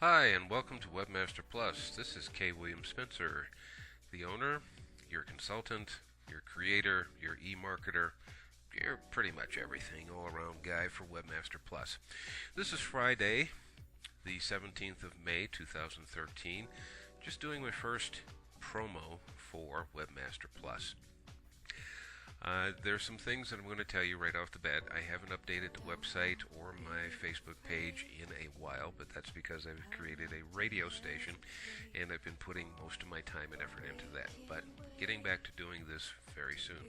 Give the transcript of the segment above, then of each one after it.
Hi, and welcome to Webmaster Plus. This is K. William Spencer, the owner, your consultant, your creator, your e-marketer. You're pretty much everything, all-around guy for Webmaster Plus. This is Friday, the 17th of May, 2013. Just doing my first promo for Webmaster Plus. There's some things that I'm going to tell you right off the bat. I haven't updated the website or my Facebook page in a while, but that's because I've created a radio station and I've been putting most of my time and effort into that. But getting back to doing this very soon.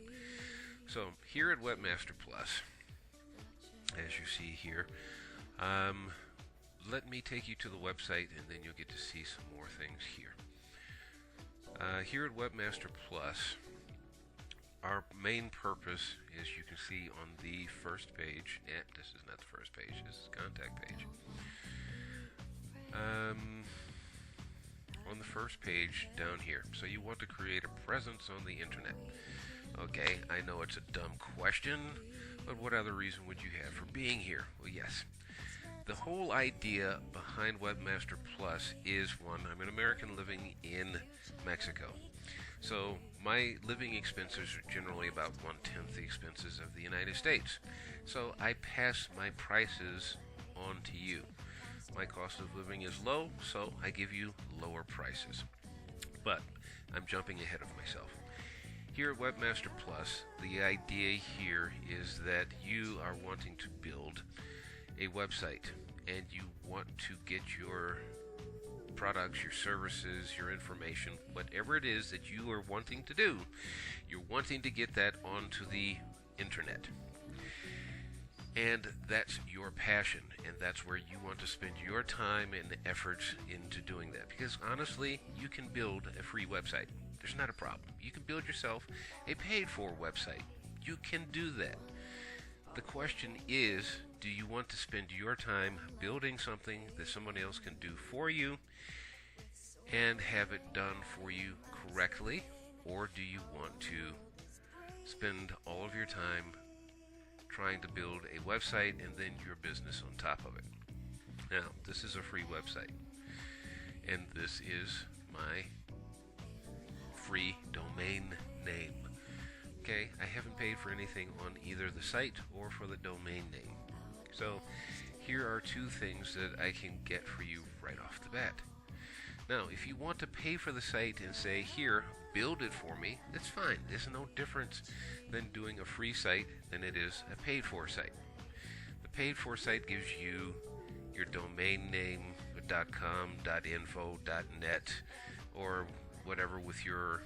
So here at Webmaster Plus, as you see here, let me take you to the website and then you'll get to see some more things here. Here at Webmaster Plus, our main purpose, as you can see on the first page, this is not the first page, this is the contact page. On the first page down here, so you want to create a presence on the internet. Okay, I know it's a dumb question, but what other reason would you have for being here? Well, yes. The whole idea behind Webmaster Plus is one, I'm an American living in Mexico. So my living expenses are generally about 1/10 the expenses of the United States. So I pass my prices on to you. My cost of living is low, so I give you lower prices. But I'm jumping ahead of myself. Here at Webmaster Plus, the idea here is that you are wanting to build a website and you want to get your products, your services, your information, whatever it is that you are wanting to do, you're wanting to get that onto the internet. And that's your passion, and that's where you want to spend your time and efforts into doing that. Because honestly, you can build a free website. There's not a problem. You can build yourself a paid-for website. You can do that. The question is, do you want to spend your time building something that somebody else can do for you and have it done for you correctly, or do you want to spend all of your time trying to build a website and then your business on top of it? Now, this is a free website, and this is my free domain name. Okay, I haven't paid for anything on either the site or for the domain name. So here are two things that I can get for you right off the bat. Now, if you want to pay for the site and say, here, build it for me, that's fine. There's no difference than doing a free site than it is a paid-for site. The paid-for site gives you your domain name, .com, .info, .net, or whatever with your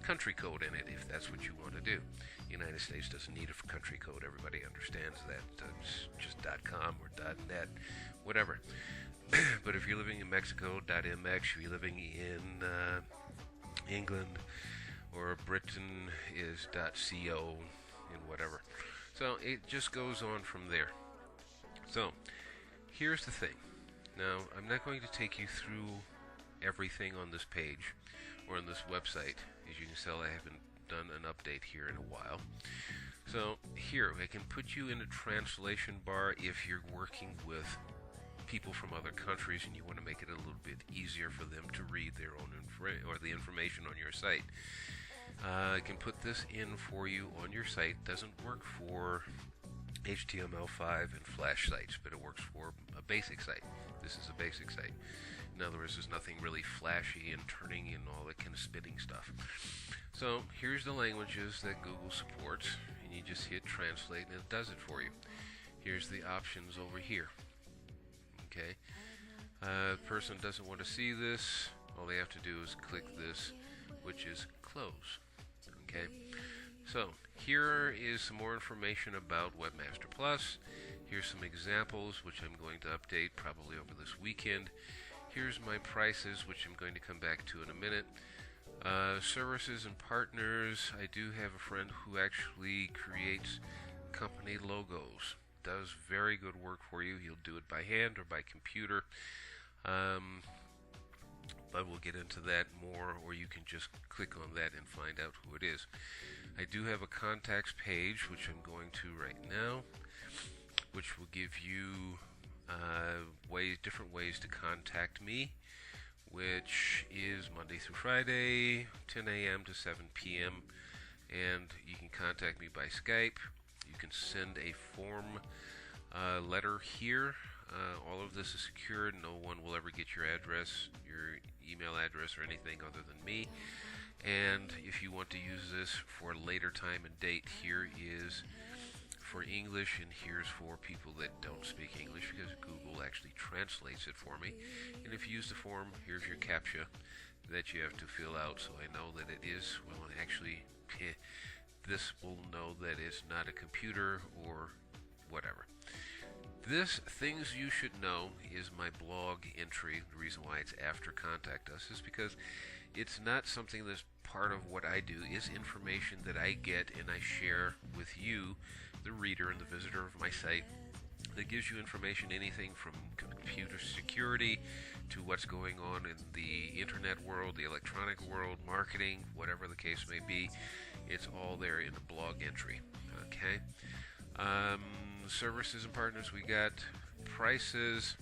country code in it, if that's what you want to do. The United States doesn't need a country code. Everybody understands that. It's just .com or .net, whatever. But if you're living in Mexico, .mx. If you're living in England or Britain, is .co and whatever. So it just goes on from there. So here's the thing. Now, I'm not going to take you through everything on this page or on this website. As you can tell, I haven't done an update here in a while. So here, I can put you in a translation bar if you're working with people from other countries and you want to make it a little bit easier for them to read their own or the information on your site. I can put this in for you on your site. Doesn't work for HTML5 and Flash sites, but it works for a basic site. This is a basic site. In other words, there's nothing really flashy and turning and all that kind of spitting stuff. So here's the languages that Google supports, and you just hit translate and it does it for you. Here's the options over here. Okay, person doesn't want to see this, all they have to do is click this, which is close. Okay, so here is some more information about Webmaster Plus. Here's some examples which I'm going to update probably over this weekend. Here's my prices, which I'm going to come back to in a minute. Services and partners. I do have a friend who actually creates company logos. Does very good work for you. He'll do it by hand or by computer. But we'll get into that more, or you can just click on that and find out who it is. I do have a contacts page, which I'm going to right now, which will give you different ways to contact me, which is Monday through Friday, 10 a.m. to 7 p.m. And you can contact me by Skype. You can send a form letter here. All of this is secured. No one will ever get your address, your email address, or anything other than me. And if you want to use this for a later time and date, here is for English, and here's for people that don't speak English, because Google actually translates it for me. And if you use the form, here's your CAPTCHA that you have to fill out, so I know that it is, well, actually, this will know that it's not a computer or whatever. This Things You Should Know is my blog entry. The reason why it's after Contact Us is because it's not something that's part of what I do. It's information that I get and I share with you, the reader and the visitor of my site, that gives you information, anything from computer security to what's going on in the internet world, the electronic world, marketing, whatever the case may be. It's all there in the blog entry. Okay. Services and partners, we got prices.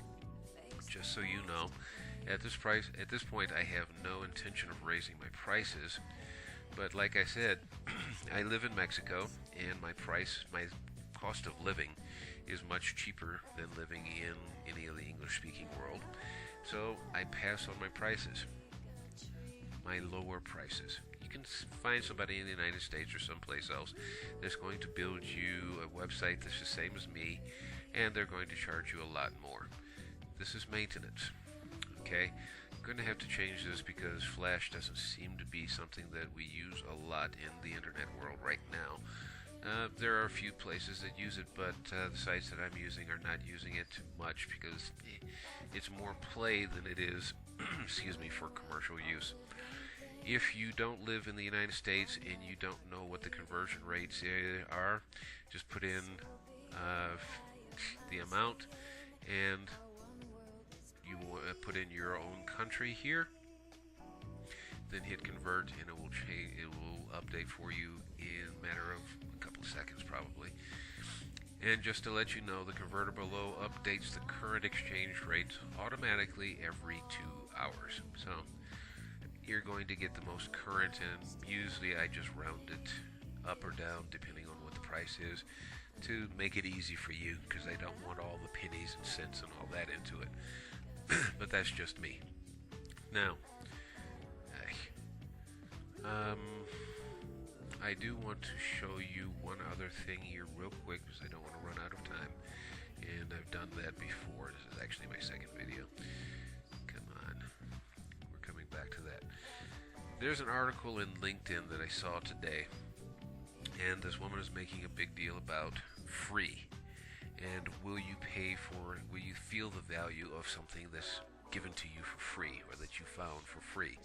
Just so you know, at this point, I have no intention of raising my prices. But like I said, I live in Mexico, and my cost of living is much cheaper than living in any of the English-speaking world. So I pass on my prices, my lower prices. You can find somebody in the United States or someplace else that's going to build you a website that's the same as me, and they're going to charge you a lot more. This is maintenance. Okay, I'm going to have to change this because Flash doesn't seem to be something that we use a lot in the internet world right now. There are a few places that use it, but the sites that I'm using are not using it too much because it's more play than it is excuse me, for commercial use. If you don't live in the United States and you don't know what the conversion rates are, just put in the amount, and you put in your own country here, then hit convert, and it will change. It will update for you in a matter of a couple of seconds probably. And just to let you know, the converter below updates the current exchange rate automatically every 2 hours. So you're going to get the most current, and usually I just round it up or down depending on what the price is to make it easy for you, because I don't want all the pennies and cents and all that into it. But that's just me. Now, I do want to show you one other thing here real quick, because I don't want to run out of time, and I've done that before. This is actually my second video. Come on, we're coming back to that. There's an article in LinkedIn that I saw today, and this woman is making a big deal about free. And will you feel the value of something that's given to you for free, or that you found for free?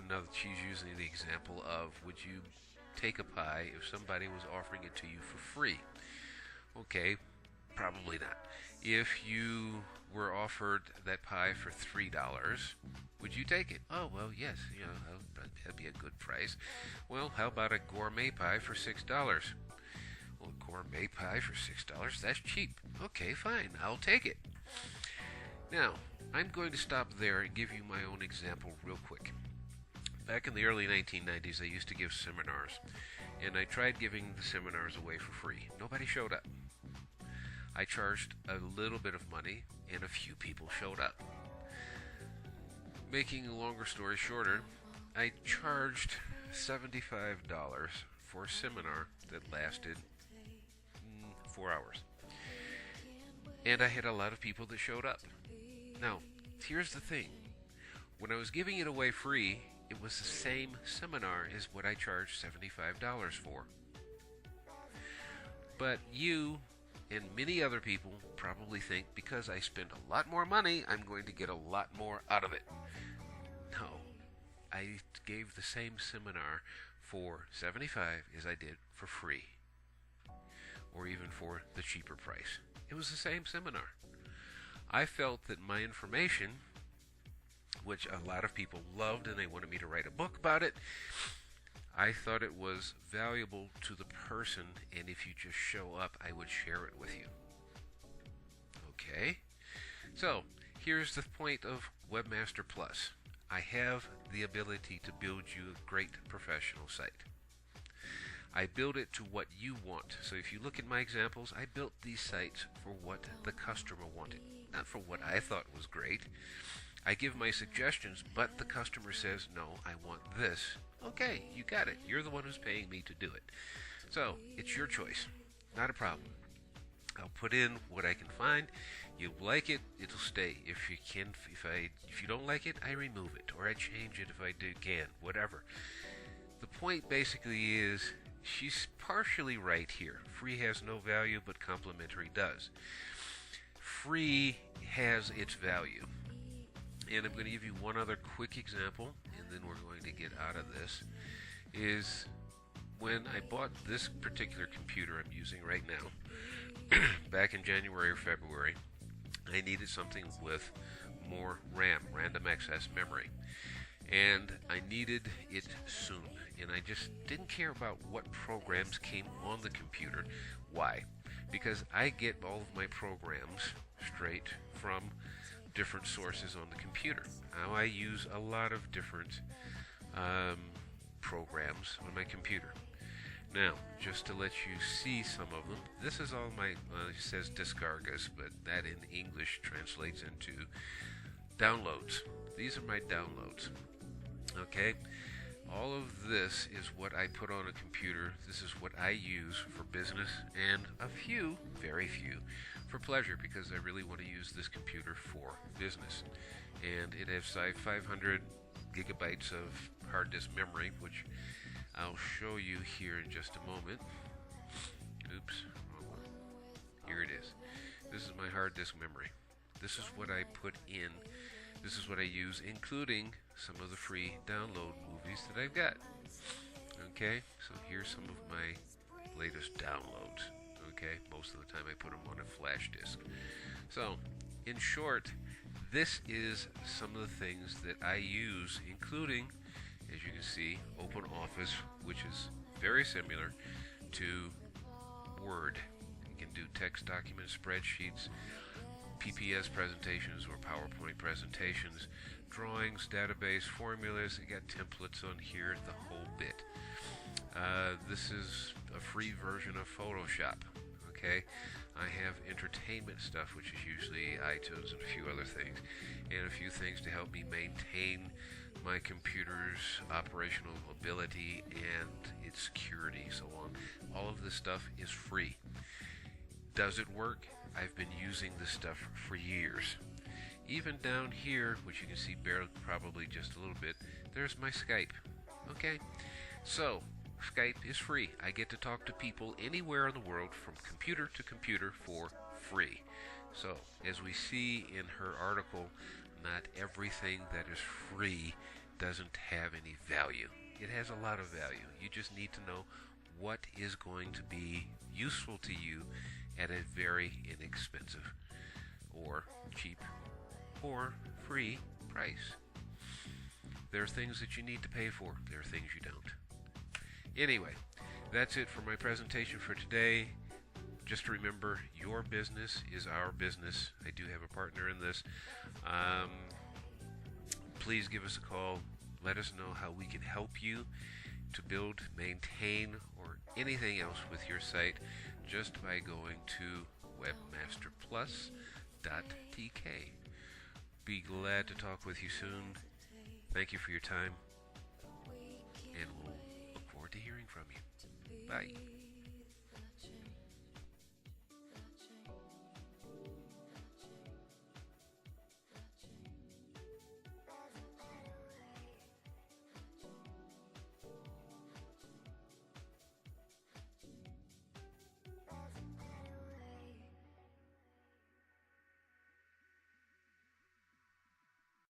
Now that she's using the example of, would you take a pie if somebody was offering it to you for free? Okay, probably not. If you were offered that pie for $3, would you take it? Oh, well, yes, that'd be a good price. Well, how about a gourmet pie for $6? Well, a gourmet pie for $6, that's cheap. Okay, fine, I'll take it. Now, I'm going to stop there and give you my own example real quick. Back in the early 1990s, I used to give seminars, and I tried giving the seminars away for free. Nobody showed up. I charged a little bit of money, and a few people showed up. Making a longer story shorter, I charged $75 for a seminar that lasted 4 hours. And I had a lot of people that showed up. Now, here's the thing. When I was giving it away free, it was the same seminar as what I charged $75 for. But you and many other people probably think because I spent a lot more money, I'm going to get a lot more out of it. No, I gave the same seminar for $75 as I did for free, or even for the cheaper price. It was the same seminar. I felt that my information, which a lot of people loved and they wanted me to write a book about it, I thought it was valuable to the person, and if you just show up, I would share it with you. Okay? So, here's the point of Webmaster Plus. I have the ability to build you a great professional site. I build it to what you want. So if you look at my examples, I built these sites for what the customer wanted, not for what I thought was great. I give my suggestions, but the customer says, no, I want this. Okay, you got it. You're the one who's paying me to do it. So it's your choice. Not a problem. I'll put in what I can find. You'll like it, it'll stay. If you don't like it, I remove it, or I change it if I can, whatever. The point basically is, she's partially right here. Free has no value, but complimentary does. Free has its value. And I'm going to give you one other quick example, and then we're going to get out of this, is when I bought this particular computer I'm using right now, back in January or February, I needed something with more RAM, random access memory. And I needed it soon. And I just didn't care about what programs came on the computer. Why? Because I get all of my programs straight from different sources on the computer. Now I use a lot of different programs on my computer. Now, just to let you see some of them, this is all my, it says Descargas, but that in English translates into downloads. These are my downloads. Okay? All of this is what I put on a computer. This is what I use for business, and a few, very few, for pleasure, because I really want to use this computer for business. And it has 500 gigabytes of hard disk memory, which I'll show you here in just a moment. Oops, wrong one. Here it is. This is my hard disk memory. This is what I put in. This is what I use, including some of the free download movies that I've got. Okay, so here's some of my latest downloads. Okay, most of the time I put them on a flash disk. So, in short, this is some of the things that I use, including, as you can see, OpenOffice, which is very similar to Word. You can do text documents, spreadsheets, PPS presentations or PowerPoint presentations, drawings, database, formulas. You got templates on here, the whole bit. This is a free version of Photoshop. Okay, I have entertainment stuff, which is usually iTunes and a few other things, and a few things to help me maintain my computer's operational ability and its security, so on. All of this stuff is free. Does it work? I've been using this stuff for years. Even down here, which you can see barely, probably just a little bit, there's my Skype. Okay, so Skype is free. I get to talk to people anywhere in the world from computer to computer for free. So, as we see in her article, not everything that is free doesn't have any value. It has a lot of value. You just need to know what is going to be useful to you at a very inexpensive or cheap or free price. There are things that you need to pay for. There are things you don't. Anyway, that's it for my presentation for today. Just remember, your business is our business. I do have a partner in this. Please give us a call. Let us know how we can help you to build, maintain, or anything else with your site just by going to webmasterplus.tk. Be glad to talk with you soon. Thank you for your time, and we'll look forward to hearing from you. Bye.